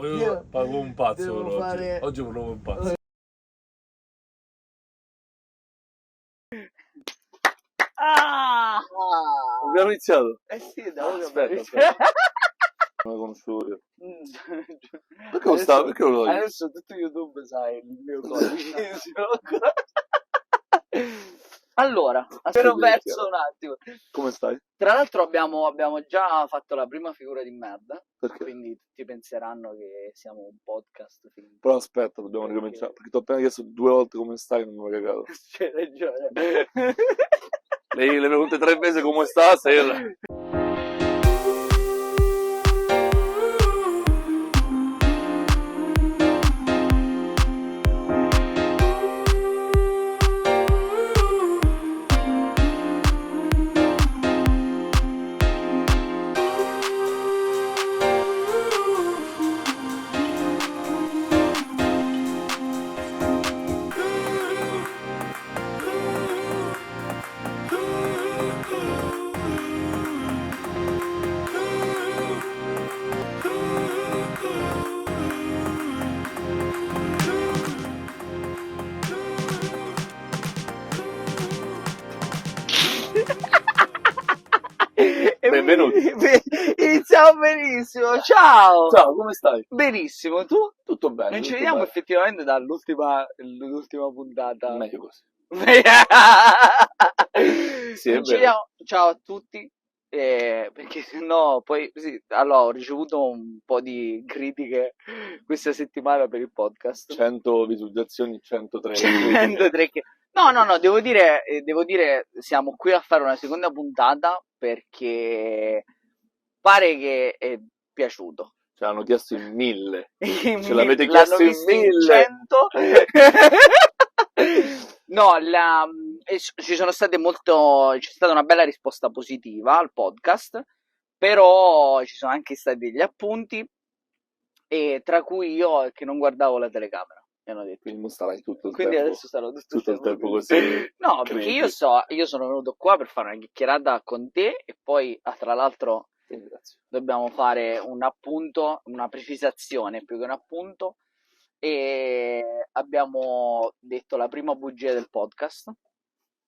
Io pago un pazzo devo per oggi. fare- Oggi volevo un pazzo. Abbiamo iniziato. Sì, da ora Aspetta. Non lo conoscevo io. Perché lo stavo? Perché lo togli? Adesso tutto YouTube sai il mio codice. Allora, ero perso un attimo. Come stai? Tra l'altro abbiamo già fatto la prima figura di merda, Perché? quindi tutti penseranno che siamo un podcast finto. Però aspetta, dobbiamo ricominciare. Perché ti ho appena chiesto 2 volte come stai e non mi hai cagato. C'hai ragione. Le pregunte 3 mesi come sta, sei... Benvenuti. Iniziamo benissimo, ciao! Ciao, come stai? Benissimo, tu? Tutto bene. Non ci tutto vediamo bene. effettivamente dall'ultima puntata. Meglio così. Sì, è Non ci vero. vediamo. Ciao a tutti. Perché sennò poi sì, allora ho ricevuto un po' di critiche questa settimana per il podcast. 100 visualizzazioni, 103 103 che... No, devo dire, siamo qui a fare una seconda puntata perché pare che è piaciuto. Ce l'hanno chiesto in 1000. Ce L'hanno l'avete chiesto in visto in 1000. 100. No, ci sono state c'è stata una bella risposta positiva al podcast, però ci sono anche stati degli appunti, e tra cui io che non guardavo la telecamera. Mi hanno detto. Quindi non starai tutto il Quindi tempo. adesso sarò tutto il tempo così. No, perché io sono venuto qua per fare una chiacchierata con te e poi, tra l'altro, Grazie. dobbiamo fare un appunto, una precisazione più che un appunto, e abbiamo detto la prima bugia del podcast.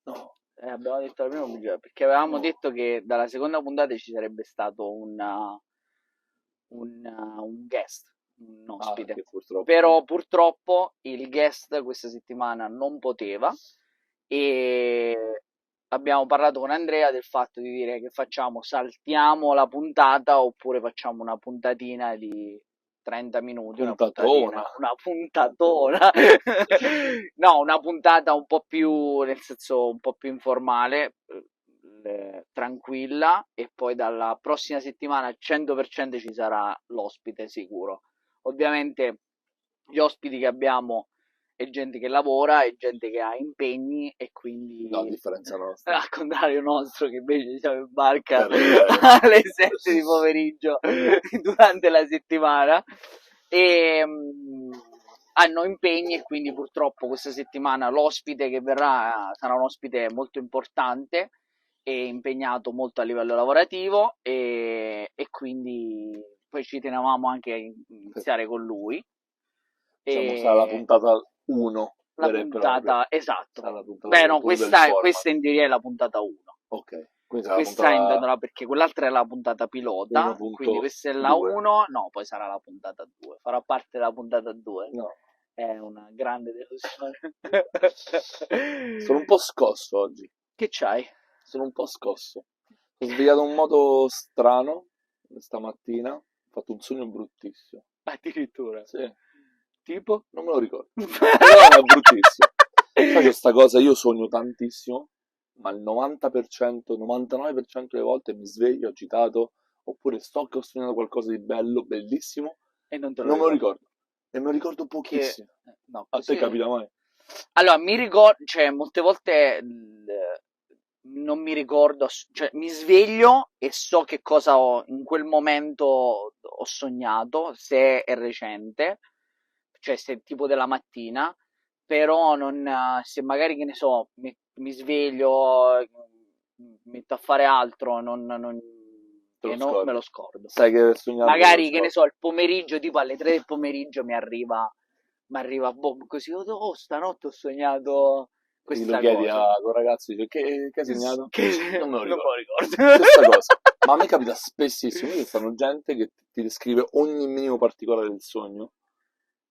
No. Abbiamo detto la prima bugia perché avevamo detto che dalla seconda puntata ci sarebbe stato un guest, un ospite. Purtroppo. Però purtroppo il guest questa settimana non poteva, e abbiamo parlato con Andrea del fatto di dire che saltiamo la puntata oppure facciamo una puntatina di 30 minuti, una puntatona. No, una puntata un po' più, nel senso un po' più informale, tranquilla, e poi dalla prossima settimana al 100% ci sarà l'ospite sicuro. Ovviamente gli ospiti che abbiamo è gente che lavora, è gente che ha impegni, e quindi No, a differenza nostra. al contrario nostro, che invece siamo in barca Per alle 7 di pomeriggio durante la settimana, e hanno impegni, e quindi purtroppo questa settimana l'ospite che verrà sarà un ospite molto importante e impegnato molto a livello lavorativo, e quindi poi ci tenevamo anche a iniziare con lui. Diciamo, sarà la puntata 1. La puntata, esatto. Sarà la puntata Beh, no, 1 del questa format. in teoria è la puntata 1. Ok. Quindi sarà Questa la puntata intendono, perché quell'altra è la puntata pilota, 1.2. quindi questa è la 1, no, poi sarà la puntata 2, farà parte della puntata 2. No. È una grande delusione. Sono un po' scosso oggi. Che c'hai? Sono un po' scosso. Sono svegliato in un modo strano stamattina. Ho fatto un sogno bruttissimo. Addirittura. Sì. Tipo? Non me lo ricordo. Però era bruttissimo. Sai questa cosa, io sogno tantissimo, ma il 90%, 99% delle volte mi sveglio agitato, oppure sto che ho sognato qualcosa di bello, bellissimo, E non te lo non me lo ricordo. ricordo. E me lo ricordo pochissimo. No, A te capita mai? Allora, mi ricordo, cioè, molte volte non mi ricordo, cioè, mi sveglio e so che cosa in quel momento ho sognato, se è recente, cioè se è tipo della mattina, però non, se magari, che ne so, mi sveglio, mi metto a fare altro, te lo e non scordi. me lo scordo. Sai che hai sognato, Magari, te che lo ne so, il pomeriggio, tipo alle 3 del pomeriggio mi arriva boh, così, stanotte ho sognato scordi. Lo questa chiedi cosa. a tuo ragazzo, dice, che hai segnato? Non me lo ricordo. ricordo. Stessa cosa. Ma a me capita spessissimo, io stanno gente che ti descrive ogni minimo particolare del sogno,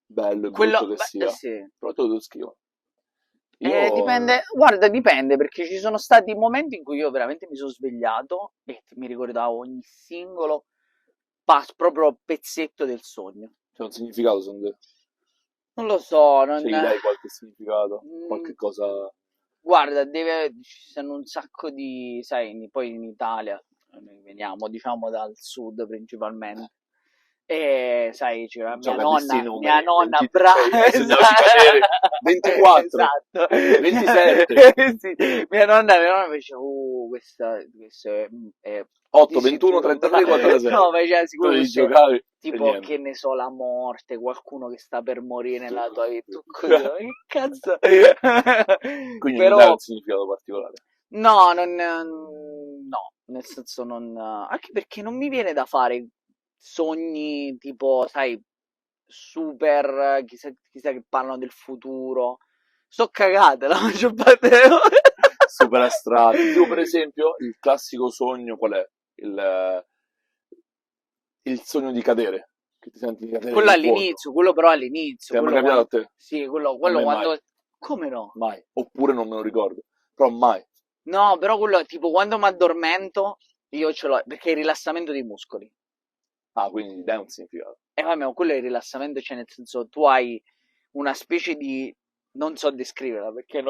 bello e brutto che sia, Sì. però te lo descrivo. Io Dipende, guarda, dipende, perché ci sono stati momenti in cui io veramente mi sono svegliato e mi ricordavo ogni singolo proprio pezzetto del sogno. c'è un significato, secondo te? Non lo so, Cioè, gli dai qualche significato, qualche Mm, cosa... guarda, ci sono un sacco di, sai, poi in Italia, noi veniamo, diciamo, dal sud principalmente. E sai, c'era Giocatesti i mia numeri, nonna 23, brava, hai sognato di cadere, 24, esatto, 27, sì, mia nonna fece, questo è 8, dici 21, tu, 33, 46. no, faceva Tu sicuro devi questo è giocare e tipo, niente. che ne so, la morte, qualcuno che sta per morire nella tua vita, tu cosa, che cazzo, Quindi non gli dai però, un significato particolare. no, no, nel senso non, anche perché non mi viene da fare sogni tipo, sai, super, chissà che parlano del futuro. Sto cagate la maggior parte delle volte. Super astratto. Io, per esempio, il classico sogno qual è? Il sogno di cadere. Che ti senti di cadere Quello nel vuoto. all'inizio, quello però all'inizio. Ti è mai quello capitato quando, a te? sì, quello A me quando, mai. come no? Mai. Oppure non me lo ricordo. Però mai. No, però quello, tipo, quando mi addormento, io ce l'ho, perché è il rilassamento dei muscoli. Ah, quindi gli dai un significato. E vabbè, ma quello è il rilassamento, cioè nel senso, tu hai una specie di... non so descriverla perché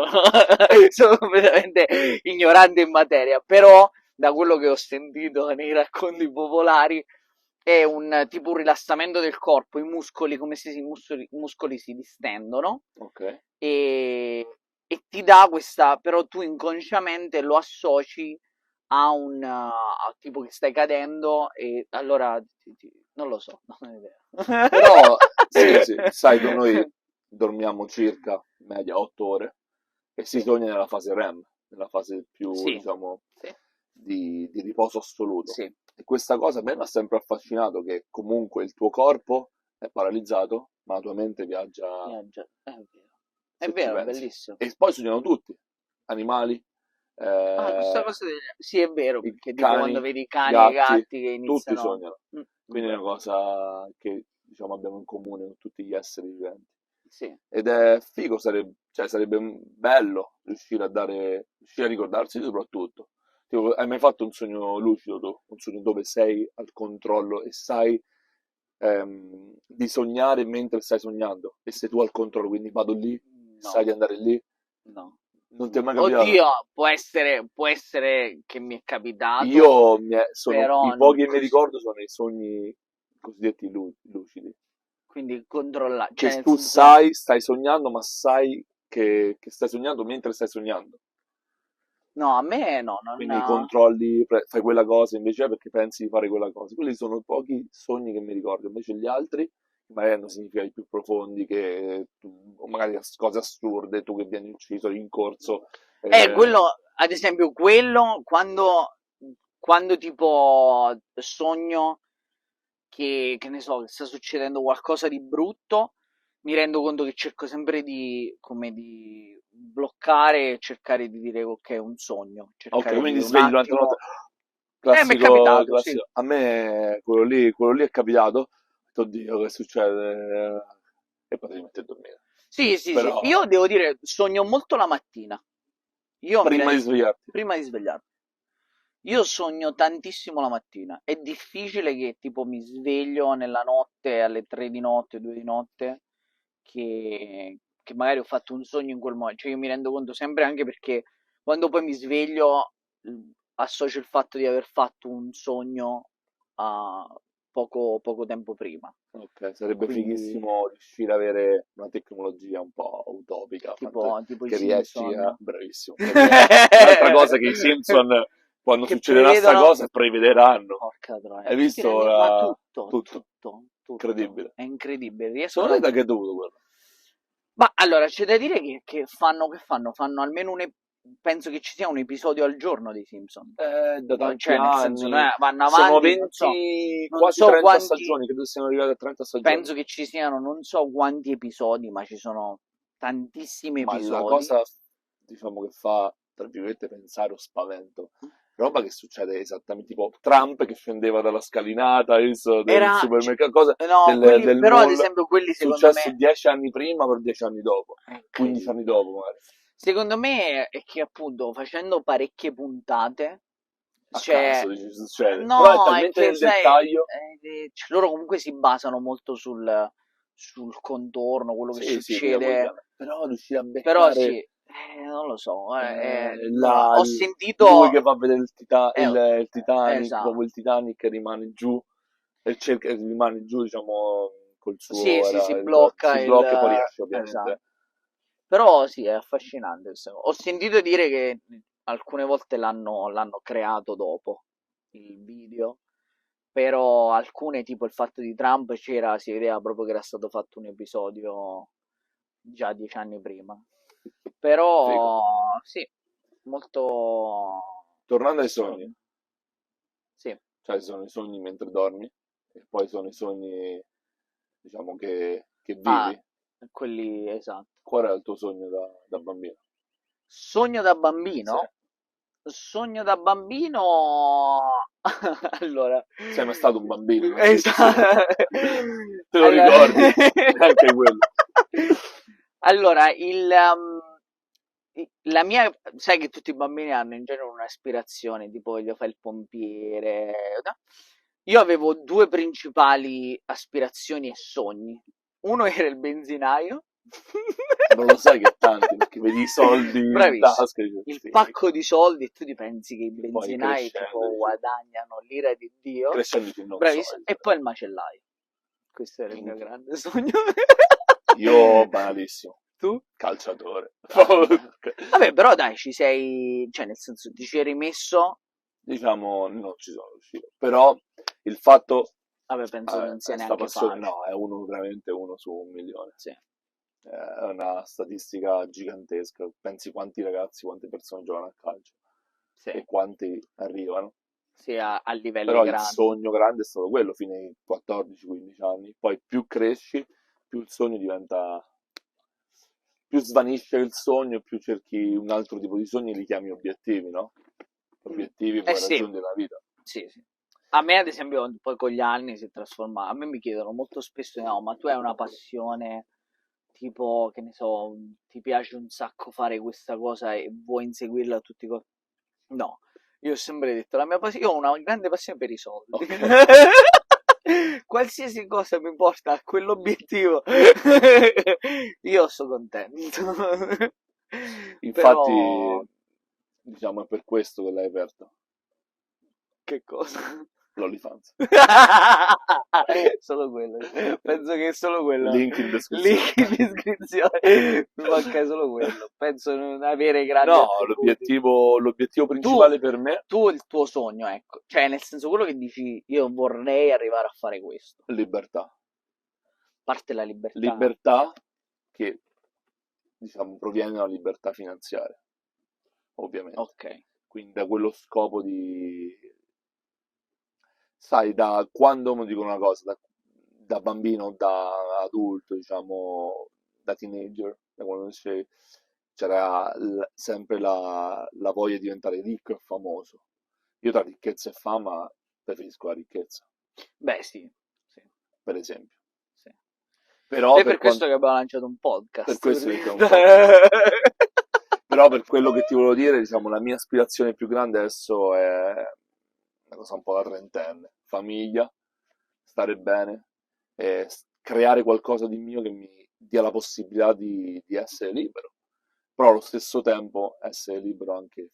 sono completamente ignorante in materia, però da quello che ho sentito nei racconti popolari è un tipo un rilassamento del corpo, i muscoli come se i muscoli si distendono Ok. e ti dà questa, però tu inconsciamente lo associ a tipo che stai cadendo e allora non lo so, non è vero. Però, sì, sai che noi dormiamo circa, media, 8 ore e si Sì, sogna nella fase REM, nella fase più, sì, diciamo, sì, di riposo assoluto. sì. E questa cosa a me mi ha sempre affascinato, che comunque il tuo corpo è paralizzato, ma la tua mente viaggia, Viaggia, è vero. È se ci vero, è pensi. bellissimo. E poi sognano tutti, animali, Ah, questa eh, cosa sì, è vero, i perché tipo quando cani, vedi i cani e i gatti, gatti che tutti iniziano... sognano. è Quindi è una vero. cosa che, diciamo, abbiamo in comune con tutti gli esseri viventi. Sì. Ed è figo, sarebbe bello riuscire a ricordarsi soprattutto. Tipo, hai mai fatto un sogno lucido tu? Un sogno dove sei al controllo e sai di sognare mentre stai sognando? E sei tu al controllo, quindi vado lì, sai No, di andare lì? no. Non ti è mai capitato? Oddio, può essere che mi è capitato, Io sono però i pochi che mi così, ricordo sono i sogni cosiddetti lucidi. quindi controllare, cioè Che nel tu senso, stai sognando, ma sai che stai sognando mentre stai sognando. no, a me no, Quindi non... controlli, fai quella cosa invece perché pensi di fare quella cosa. Quelli sono pochi sogni che mi ricordo, invece gli altri magari hanno significati più profondi, o magari cose assurde, tu che vieni ucciso, rincorso. Quello, ad esempio, quello quando tipo sogno che ne so, che sta succedendo qualcosa di brutto, mi rendo conto che cerco sempre come di bloccare e cercare di dire ok, è un sogno, Ok, cercare quindi di ti un svegli durante la notte. attimo... mi è Classico, capitato, sì. classico. A me quello lì è capitato. Ho detto, oddio, che succede? E poi ti metti a dormire. Sì, sì, sì. Però Io devo dire, sogno molto la mattina. Io mi prima di rendo... svegliarti. Prima di svegliarmi. Io sogno tantissimo la mattina. È difficile che tipo mi sveglio nella notte alle 3 di notte, 2 di notte, che magari ho fatto un sogno in quel momento. Cioè io mi rendo conto sempre anche perché quando poi mi sveglio associo il fatto di aver fatto un sogno a poco tempo prima. Ok, sarebbe Quindi fighissimo riuscire ad avere una tecnologia un po' utopica, tipo i che riesci a... Simpson. Bravissimo. Perché un'altra cosa che i Simpson, quando Che succederà sta prevedono... cosa, prevederanno. Porca troia. Hai Tu ti visto rendi... Ma ora tutto, tutto? tutto, tutto. Incredibile. È incredibile. Riescono Secondo a... te da che è dovuto quello? Ma allora, c'è da dire che fanno? Fanno almeno penso che ci sia un episodio al giorno dei Simpson. Da tanti Cioè, nel senso, anni. vanno Sono avanti, 20, non quasi so 30 quanti, stagioni, credo siano arrivati a 30 stagioni. penso che ci siano non so quanti episodi, ma ci sono tantissimi Ma la episodi. cosa, diciamo, che fa, tra virgolette, pensare o spavento, roba che succede esattamente, tipo Trump che scendeva dalla scalinata, del supermercato, cosa no, del però ad mall, esempio quelli secondo successo me 10 anni prima per 10 anni dopo, è 15 incredibile. anni dopo magari. Secondo me è che appunto facendo parecchie puntate, A cioè, caso dici, succede. Però è no, è talmente che nel sai, dettaglio. loro comunque si basano molto sul contorno, quello che Sì, sì, dico, succede, però riuscire a però sì, beccare non lo so, la, ho lui sentito, che va a vedere il Titanic, esatto, dopo il Titanic rimane giù e rimane giù, diciamo, col sì, suo, sì, si si blocca blocca e poi riesce esatto. ovviamente. Però sì, è affascinante questa cosa. Ho sentito dire che alcune volte l'hanno creato dopo il video, però alcune, tipo il fatto di Trump, si vedeva proprio che era stato fatto un episodio già 10 anni prima. Figo. Però sì, molto Tornando ai assurdo. sogni, Sì. cioè sono i sogni mentre dormi e poi sono i sogni, diciamo, che Ah, vivi. quelli esatto. Qual era il tuo sogno da bambino? Sogno da Sì. bambino? Sogno da bambino. Allora, Sei mai stato un bambino, non sei esatto. te lo Allora, ricordi? Neanche quello. allora, la mia, sai che tutti i bambini hanno in genere un'aspirazione, tipo voglio fare il pompiere, no? Io avevo due principali aspirazioni e sogni. Uno era il benzinaio. Non lo sai che tanti, perché vedi i soldi in Bravissimo. tasca e dici, Il sì, pacco di soldi e tu ti pensi che i che poi benzinai crescendo, tipo dici, guadagnano l'ira di Dio. crescendo dici, non so. Bravissimo. E poi il macellaio. Questo era il mio Minchia. grande sogno. Io banalissimo, Tu? calciatore. Vabbè, però dai, ci sei, cioè nel senso ti ci eri messo. Diciamo, non ci sono riuscito. Però il fatto, Vabbè, penso non sia sta neanche passione, facile. no, è veramente uno su 1 milione. Sì. È una statistica gigantesca. Pensi quanti ragazzi, quante persone giocano a calcio Sì, e quanti arrivano. sì, a livelli Però il grandi. sogno grande è stato quello fino ai 14-15 anni. Poi più cresci, più il sogno diventa, più svanisce il sogno, più cerchi un altro tipo di sogni, li chiami obiettivi, no? Obiettivi puoi Sì, raggiungere nella vita. sì, sì. A me, ad esempio, poi con gli anni si è trasformato. A me mi chiedono molto spesso, no, ma tu hai una passione, tipo, che ne so, ti piace un sacco fare questa cosa e vuoi inseguirla a tutti i costi? No, io ho sempre detto, io ho una grande passione per i soldi. Ok. Qualsiasi cosa mi porta a quell'obiettivo, io sono contento. Infatti, Però, diciamo, è per questo che l'hai aperto, che cosa? l'OnlyFans. Solo quello. Penso che è solo quello. Link in descrizione. Link in descrizione. Mi manca solo quello. Penso non avere grandi No, attributi. l'obiettivo principale per me Tu il tuo sogno, ecco. Cioè, nel senso, quello che dici, io vorrei arrivare a fare questo. è libertà. Parte la libertà. Libertà che, diciamo, proviene dalla libertà finanziaria, ovviamente. Ok. Quindi da quello scopo di, sai, da quando mi dicono una cosa, da bambino, da adulto, diciamo, da teenager, da quando c'era sempre la voglia di diventare ricco e famoso. Io tra ricchezza e fama preferisco la ricchezza, Beh, sì. Sì. per esempio. Sì. Però È per questo che abbiamo lanciato un podcast. per questo che abbiamo un podcast. Però per quello che ti volevo dire, diciamo, la mia aspirazione più grande adesso è una cosa un po' da trentenne, famiglia, stare bene e creare qualcosa di mio che mi dia la possibilità di essere libero, però allo stesso tempo essere libero anche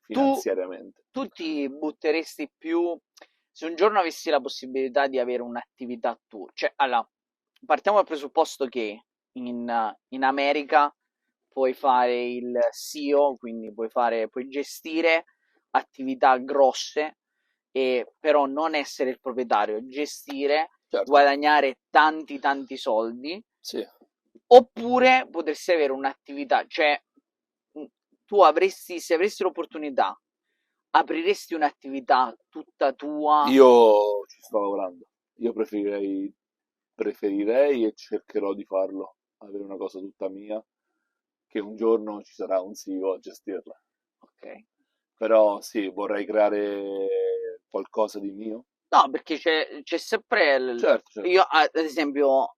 finanziariamente. Tu ti butteresti più se un giorno avessi la possibilità di avere un'attività tua. Cioè, allora, partiamo dal presupposto che in America puoi fare il CEO, quindi puoi gestire attività grosse, e però non essere il proprietario, gestire, Certo, guadagnare tanti tanti soldi, sì, oppure potresti avere un'attività, cioè tu se avessi l'opportunità, apriresti un'attività tutta tua? Io ci sto lavorando. Io preferirei e cercherò di farlo, avere una cosa tutta mia, che un giorno ci sarà un CEO a gestirla. Ok. Però sì, vorrei creare qualcosa di mio. No, perché c'è sempre Certo, certo, io ad esempio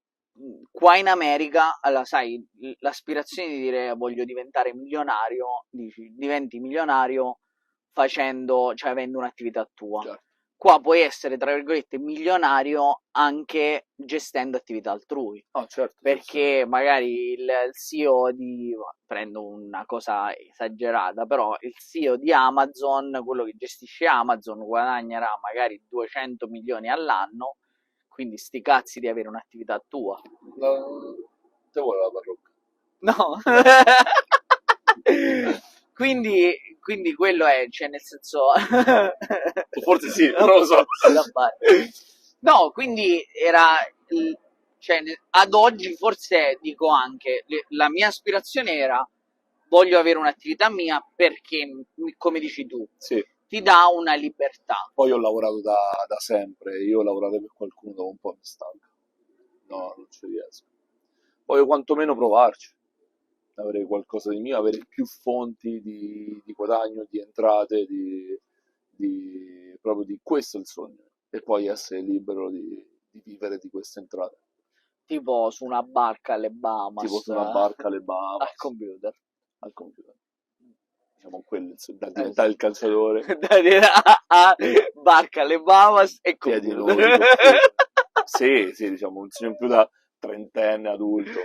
qua in America, allora sai, l'aspirazione di dire voglio diventare milionario, dici diventi milionario facendo, cioè avendo un'attività tua. certo. Qua puoi essere, tra virgolette, milionario anche gestendo attività altrui. No, certo, Perché magari il CEO prendo una cosa esagerata, però il CEO di Amazon, quello che gestisce Amazon, guadagnerà magari 200 milioni all'anno, quindi sti cazzi di avere un'attività tua. Te vuole la parrucca? No? quindi quello è, cioè nel senso... Forse sì, non lo so. Da fare. No, quindi era... cioè, ad oggi forse dico anche, la mia aspirazione era voglio avere un'attività mia perché, come dici tu, Sì. ti dà una libertà. Poi ho lavorato da sempre, io ho lavorato per qualcuno dopo un po' mi stanca. No, non ci riesco. Voglio quantomeno provarci, avere qualcosa di mio, avere più fonti di guadagno, di entrate, proprio di questo è il sogno. E poi essere libero di vivere di queste entrate. Tipo su una barca alle Tipo Bahamas, su una barca alle al Bahamas, computer. al computer. Diciamo quello, da diventare il Esatto. calciatore. Da dire a barca alle Bahamas e Piedi computer. nudi, computer. Sì, sì, diciamo, un segno più da trentenne adulto.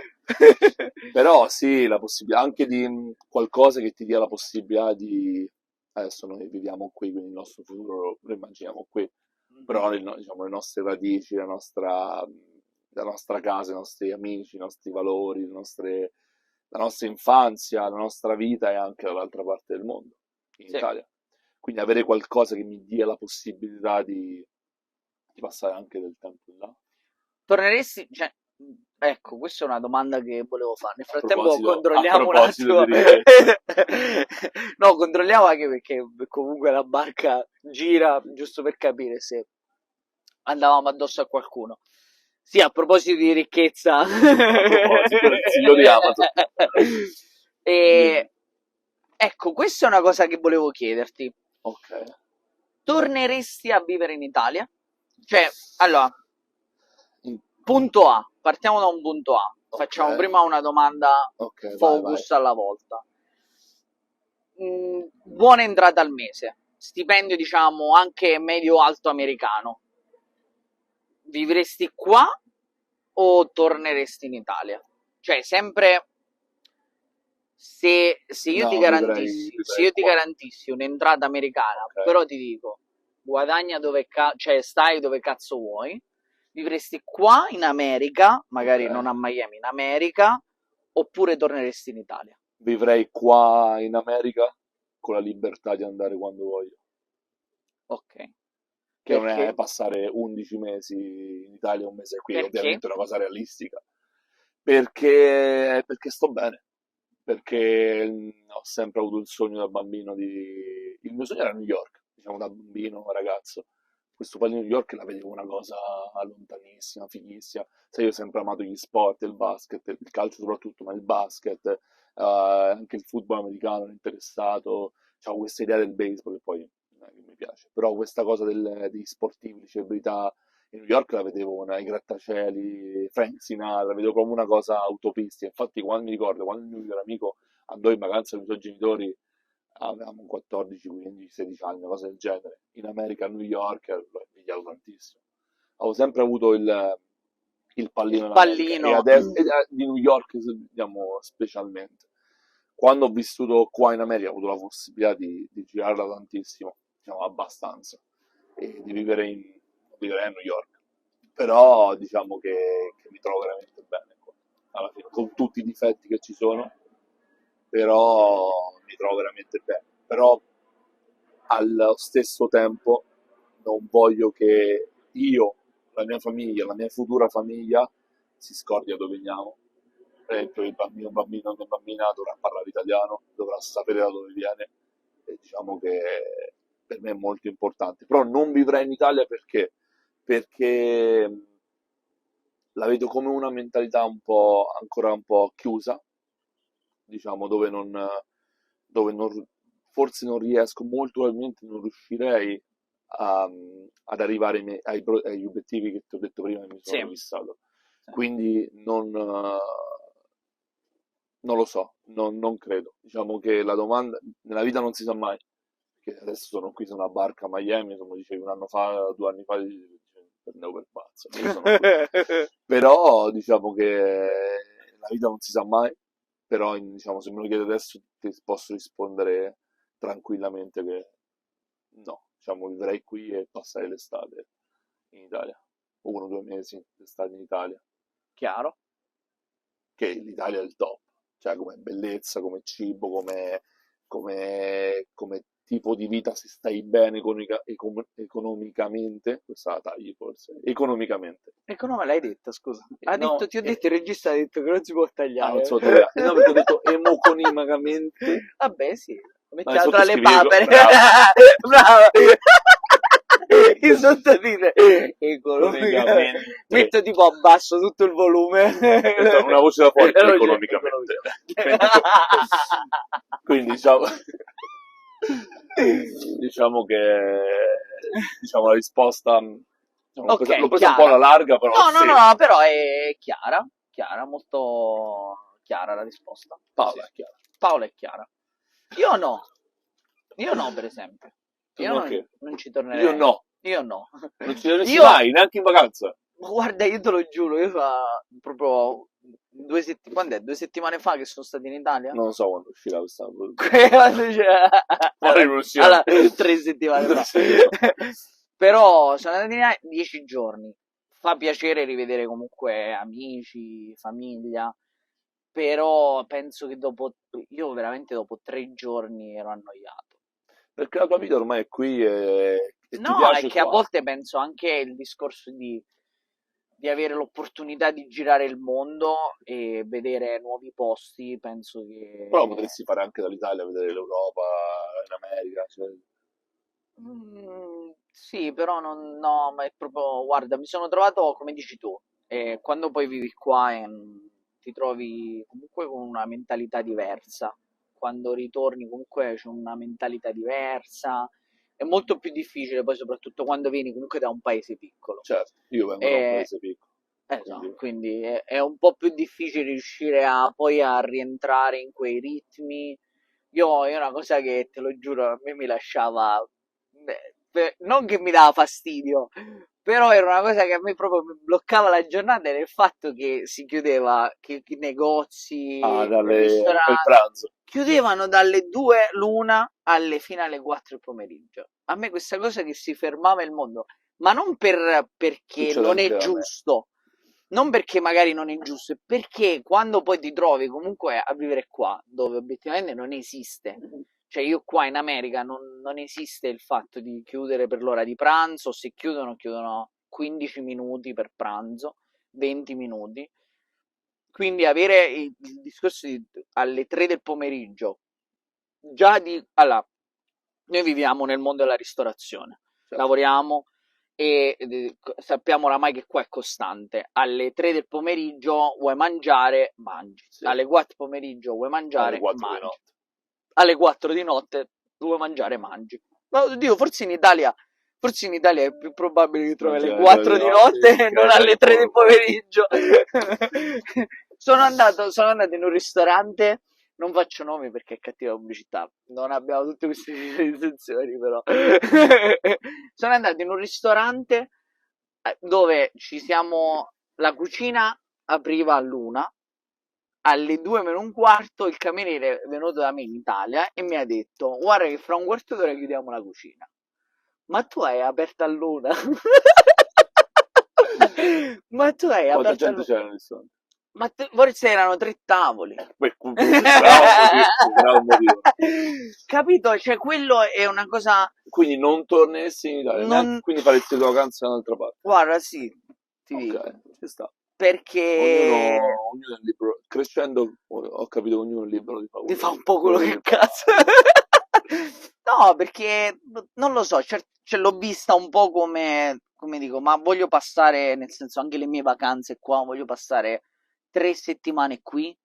Però sì, la possibilità anche di qualcosa che ti dia la possibilità di... Adesso noi viviamo qui, quindi il nostro futuro lo immaginiamo qui, però diciamo, le nostre radici, la nostra casa, i nostri amici, i nostri valori, la nostra infanzia, la nostra vita è anche dall'altra parte del mondo, in Sì. Italia. Quindi avere qualcosa che mi dia la possibilità di passare anche del tempo là. Torneresti, cioè, ecco, questa è una domanda che volevo fare. Nel A frattempo a controlliamo un proposito attimo. di ricchezza. No, controlliamo anche perché comunque la barca gira, giusto per capire se andavamo addosso a qualcuno. Sì, a proposito di ricchezza. A proposito del CEO di Amazon. E, ecco, questa è una cosa che volevo chiederti. Ok. Torneresti a vivere in Italia? Cioè, allora, In- punto A, partiamo da un punto A. Facciamo Ok. prima una domanda Ok, vai, vai. focus alla volta. Buona entrata al mese, stipendio diciamo anche medio-alto americano. Vivresti qua o torneresti in Italia? Cioè, sempre se io ti No, garantissi, se vivrei io ti qua. garantissi un'entrata americana, Ok. però ti dico, guadagna dove cioè stai dove cazzo vuoi, vivresti qua in America, magari Ok. non a Miami, in America, oppure torneresti in Italia? Vivrei qua in America con la libertà di andare quando voglio. Ok. Che non è Perché? passare 11 mesi in Italia e un mese qui, Perché? ovviamente è una cosa realistica. Perché sto bene. Perché ho sempre avuto il sogno da bambino di... Il mio sogno era New York, diciamo da bambino, ragazzo. Questo pallino di New York la vedevo una cosa lontanissima, fighissima. Sai, io ho sempre amato gli sport, il basket, il calcio soprattutto, ma il basket, anche il football americano ero interessato. C'avevo questa idea del baseball che poi non è che mi piace. Però questa cosa degli sportivi, di celebrità, in New York la vedevo nei grattacieli, Frank Sinatra, la vedevo come una cosa utopistica. Infatti, quando mi ricordo, quando il mio migliore amico andò in vacanza con i suoi genitori, avevamo 14, 15, 16 anni, una cosa del genere, in America, a New York, l'ho invidiato tantissimo. Avevo sempre avuto il Il pallino in America e pallino. adesso di New York, diciamo, specialmente. Quando ho vissuto qua in America, ho avuto la possibilità di girarla tantissimo, diciamo abbastanza, e di vivere a New York. Però diciamo che mi trovo veramente bene qua, alla fine, con tutti i difetti che ci sono, però mi trovo veramente bene. Però allo stesso tempo non voglio che io, la mia famiglia, la mia futura famiglia si scordi da dove veniamo per esempio il bambino o bambina dovrà parlare italiano, dovrà sapere da dove viene, e diciamo che per me è molto importante. Però non vivrei in Italia perché la vedo come una mentalità ancora un po' chiusa, diciamo, forse non riesco, molto probabilmente non riuscirei ad arrivare agli obiettivi che ti ho detto prima che mi sono Sì. fissato. Sì. Quindi non lo so, non credo. Diciamo che la domanda, nella vita non si sa mai, perché adesso sono qui su una barca a Miami, come dicevi un anno fa, 2 anni fa, prendevo per pazzo. Io sono qui. Però diciamo che la vita non si sa mai, però diciamo, se me lo chiedi adesso ti posso rispondere tranquillamente che no, diciamo vivrei qui e passare l'estate in Italia, 1 o 2 mesi d'estate in Italia, Chiaro? che l'Italia è il top, cioè come bellezza, come cibo, come tipo di vita se stai bene economicamente, questa la tagli forse, economicamente. E come l'hai detta, scusa? No, Ti ho detto, il regista ha detto che non si può tagliare. non so tagliare. No, perché ho detto economicamente. Vabbè, sì. Ma Mettiamo tra le sottoscrivi, papere. bravo. Bravo. Il sottotitolo. Economicamente. Metto tipo abbasso tutto il volume. Una voce da fuori, Una voce economicamente. economicamente. Quindi diciamo che la risposta l'ho presa un po' chiara. alla larga, però No, però è chiara, molto chiara la risposta. Paola è chiara. Paola è chiara. Io no, per esempio. Non ci tornerei. Io no. Non ci torneresti mai, neanche in vacanza. Ma guarda, io te lo giuro, io fa proprio 2 settimane fa che sono stato in Italia. Non so quando uscirà questa. Allora, 3 settimane fa. Però sono andato in Italia 10 giorni. Fa piacere rivedere comunque amici, famiglia. Però penso che io veramente dopo 3 giorni ero annoiato. Perché la tua vita ormai è qui e No, ti piace è che a qua. volte penso anche il discorso di avere l'opportunità di girare il mondo e vedere nuovi posti, penso che. Però potresti fare anche dall'Italia, vedere l'Europa, in America. Cioè. Sì, però no, ma è proprio, guarda, mi sono trovato, come dici tu, quando poi vivi qua ti trovi comunque con una mentalità diversa. Quando ritorni comunque c'è una mentalità diversa. È molto più difficile poi soprattutto quando vieni comunque da un paese piccolo. Certo, io vengo da un paese piccolo. Esatto, quindi è un po' più difficile riuscire poi a rientrare in quei ritmi. Io è una cosa che, te lo giuro, a me mi lasciava, non che mi dava fastidio, però era una cosa che a me proprio mi bloccava la giornata, era il fatto che si chiudeva, che i negozi, ristoranti, il pranzo. Chiudevano dalle 2 l'una fino alle 4 del pomeriggio. A me questa cosa che si fermava il mondo, ma non perché non è giusto, non perché magari non è giusto, è perché quando poi ti trovi comunque a vivere qua, dove obiettivamente non esiste, cioè io qua in America non esiste il fatto di chiudere per l'ora di pranzo, se chiudono 15 minuti per pranzo, 20 minuti, quindi avere il discorso alle 3 del pomeriggio, allora, noi viviamo nel mondo della ristorazione, certo. Lavoriamo e sappiamo oramai che qua è costante. Alle 3 del pomeriggio vuoi mangiare, mangi. Sì. Alle 4 del pomeriggio vuoi mangiare, mangi. Alle 4 di notte vuoi mangiare, mangi. Ma oddio, forse in Italia è più probabile che trovi alle 4 di notte e non alle 3 del pomeriggio. Sono andato in un ristorante, non faccio nomi perché è cattiva pubblicità, non abbiamo tutte queste realizzazioni però. Sono andato in un ristorante dove la cucina apriva all'1, alle 2 meno un quarto il cameriere è venuto da me in Italia e mi ha detto: guarda che fra un quarto d'ora chiudiamo la cucina. Ma tu hai aperto all'1? Ma tu hai aperto quanta gente c'era nel ristorante? Ma forse erano 3 tavoli. Bravo motivo. Capito? Cioè, quello è una cosa. Quindi non tornessi in Italia, quindi faresti le vacanze da un'altra parte. Guarda, sì, ti dico. Ci sta. perché Ognuno è libero. Crescendo ho capito che ognuno è libero di fare ti fa un po' quello che cazzo. No, perché non lo so, ce l'ho vista un po' come dico, ma voglio passare, nel senso, anche le mie vacanze qua, voglio passare 3 settimane qui.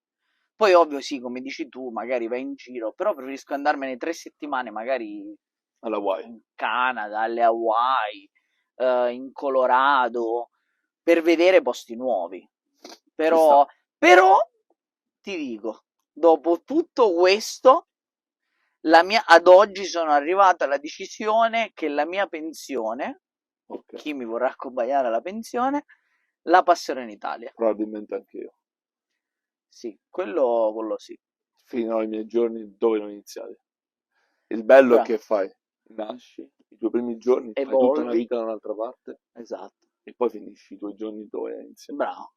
Poi ovvio sì, come dici tu, magari vai in giro, però preferisco andarmene 3 settimane magari alla Hawaii. in Canada, alle Hawaii, in Colorado, per vedere posti nuovi. Però ti dico, dopo tutto questo, ad oggi sono arrivato alla decisione che la mia pensione, Ok. chi mi vorrà accompagnare alla pensione, la passerò in Italia. Probabilmente anche io. Sì, quello sì. Finirò i miei giorni dove non iniziati. Il bello Bravo. è che fai, nasci, i tuoi primi giorni, fai tutta una Evolvi. vita da un'altra parte Esatto. e poi finisci i tuoi giorni dove hai iniziato. Bravo.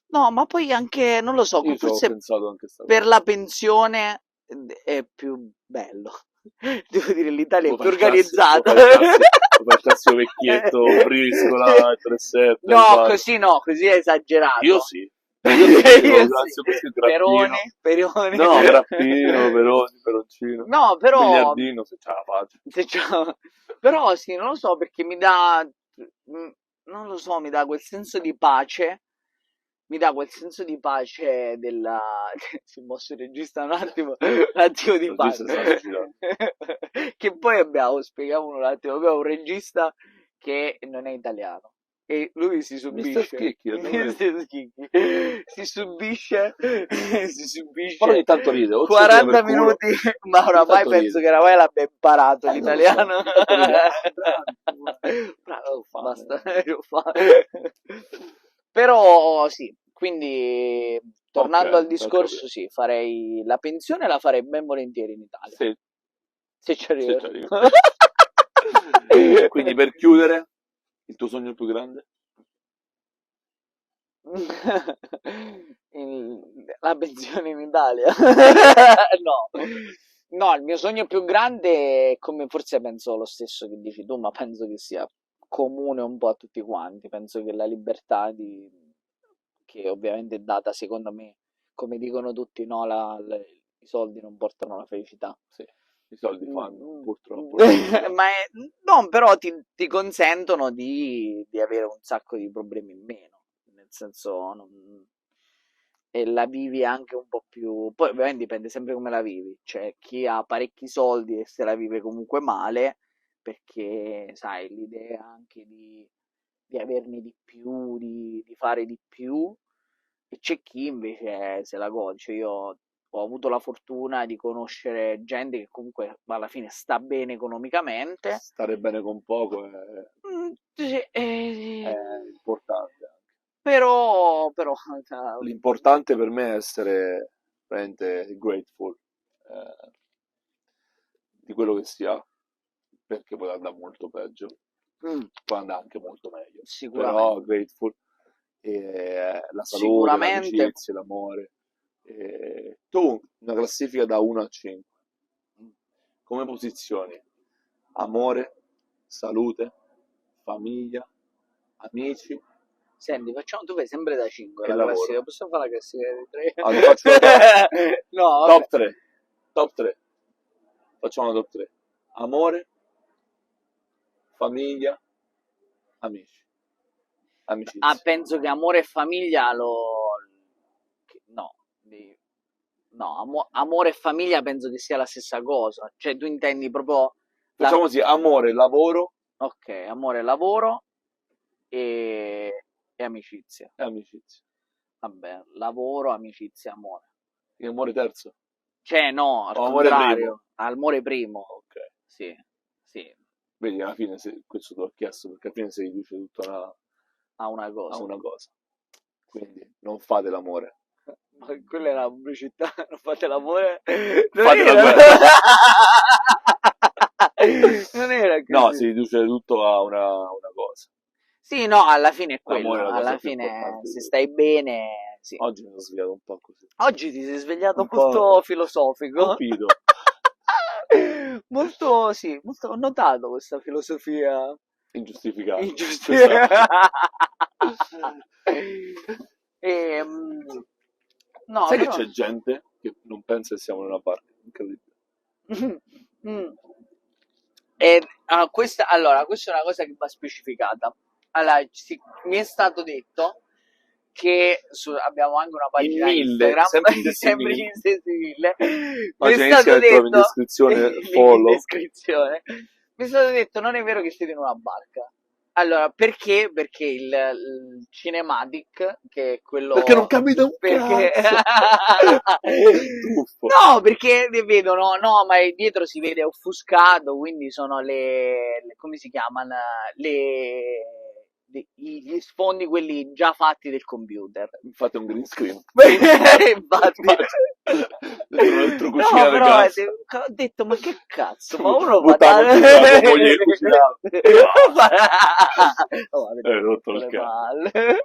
No, ma poi anche, non lo so, Io ci ho forse pensato anche sta per cosa. la pensione è più bello. Devo dire, l'Italia è più organizzata. Puoi fare il classico vecchietto briscola 3-7. No, così è esagerato. Io sì. Io Grazie, Peroni. No, grappino, peroni, peroncino. No, però Biliardino, se ce la faccio. però sì, non lo so, perché mi dà, non lo so, mi dà quel senso di pace. Mi dà quel senso di pace della. Si è mosso il regista un attimo di pace. Che poi spieghiamo un attimo, abbiamo un regista che non è italiano. E lui si subisce. Mr. Schicchi, si subisce. Però ogni tanto ride. 40 minuti, ma oramai penso che oramai l'abbia imparato l'italiano. Bravo, basta. Però sì, quindi tornando al discorso, sì, farei la pensione, la farei ben volentieri in Italia. Sì. Se ci arrivo. Quindi per chiudere, il tuo sogno più grande? La pensione in Italia. No, il mio sogno più grande, come forse penso lo stesso che dici tu, ma penso che sia comune un po' a tutti quanti. Penso che la libertà che ovviamente è data, secondo me, come dicono tutti, no, i soldi non portano la felicità. Sì, i soldi fanno, purtroppo. No, però ti consentono di avere un sacco di problemi in meno, nel senso, e la vivi anche un po' più. Poi ovviamente dipende sempre come la vivi. Cioè, chi ha parecchi soldi e se la vive comunque male, perché sai, l'idea anche di averne di più, di fare di più, e c'è chi invece se la gode. Cioè, io ho avuto la fortuna di conoscere gente che comunque alla fine sta bene economicamente. Stare bene con poco è importante. Però l'importante per me è essere veramente grateful di quello che si ha, perché può andare molto peggio, può andare anche molto meglio, però grateful, la salute, l'amicizia, l'amore. Tu una classifica da 1 a 5 come posizioni? Amore, salute, famiglia, amici? Senti, tu fai sempre da 5 la classifica, possiamo fare la classifica di 3? No, top 3. Facciamo la top 3. Amore, famiglia, amici. Amicizia. Penso che amore e famiglia amore e famiglia penso che sia la stessa cosa. Cioè, tu intendi proprio. Facciamo così: amore, lavoro. Ok, amore, lavoro e amicizia. Vabbè, lavoro, amicizia, amore. E amore terzo? Cioè, no, al contrario. Amore primo. Ok. Sì. Vedi, alla fine questo te l'ho chiesto perché alla fine si riduce tutto a una cosa. Quindi non fate l'amore. Ma quella è la pubblicità, non fate l'amore. Fate la non era così. No, si riduce tutto a una cosa. Sì, no, alla fine è quello. Alla fine, se stai bene, sì. Oggi mi sono svegliato un po' così. Oggi ti sei svegliato molto filosofico. Molto, sì, molto, ho notato questa filosofia ingiustificata. No, Sai che però... c'è gente che non pensa che siamo in una barca? Incredibile. Mm. Allora, questa è una cosa che va specificata. Allora, mi è stato detto che abbiamo anche una In pagina 1000, Instagram, sempre in stessi sempre 1000. in stessi 1000. Mi è Pagina stato Instagram trovi in detto, descrizione, link in follow. descrizione, mi è stato detto non è vero che siete in una barca. Allora, perché? Perché il Cinematic, che è Perché non quello... capite un Perché... cazzo. Truffo. No, perché vedono, no, ma dietro si vede offuscato, quindi sono come si chiamano? Gli sfondi quelli già fatti del computer. Fate un green screen. Infatti. Dentro No, cucina di però casa. ho detto, ma che cazzo, ma uno fa Buttavo giù la moglie che cucinava. Oh, avete Rotto il le cazzo. palle.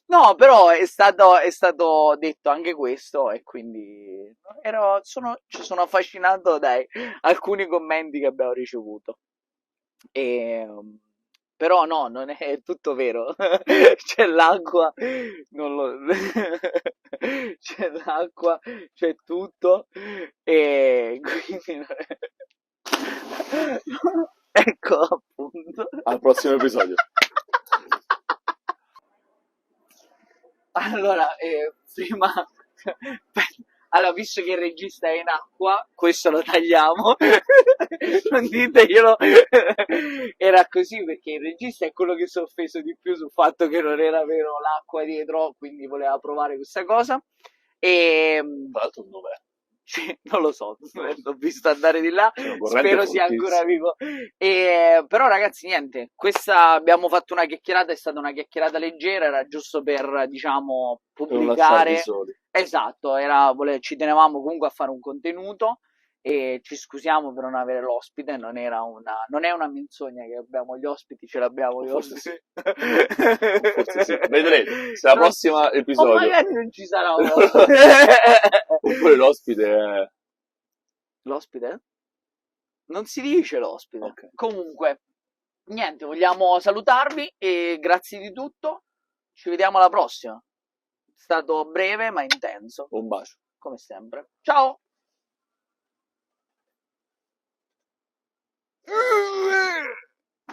No, però è stato detto anche questo e quindi ci sono affascinato dai alcuni commenti che abbiamo ricevuto. E, però no, non è tutto vero. C'è l'acqua, non lo... c'è l'acqua, c'è tutto e quindi... Ecco appunto. Al prossimo episodio. Allora, prima... Allora, visto che il regista è in acqua, questo lo tagliamo. Non diteglielo. Era così perché il regista è quello che si è offeso di più sul fatto che non era vero l'acqua dietro, quindi voleva provare questa cosa. E Tra l'altro dov'è? sì, non lo so, l'ho visto andare di là, C'è una corrente spero sia ancora fortissima. vivo. Però ragazzi, niente, questa abbiamo fatto una chiacchierata, è stata una chiacchierata leggera, era giusto per, diciamo, Per non lasciarvi pubblicare. soli. Esatto, ci tenevamo comunque a fare un contenuto e ci scusiamo per non avere l'ospite, non è una menzogna che abbiamo gli ospiti, ce l'abbiamo gli Forse ospiti. sì. Forse sì. Vedrete, se al Non- prossimo O episodio. magari non ci sarà un ospite. Oppure l'ospite è... L'ospite? Non si dice l'ospite. Ok. Comunque, niente, vogliamo salutarvi e grazie di tutto. Ci vediamo alla prossima. È stato breve ma intenso, Un bacio. come sempre. Ciao!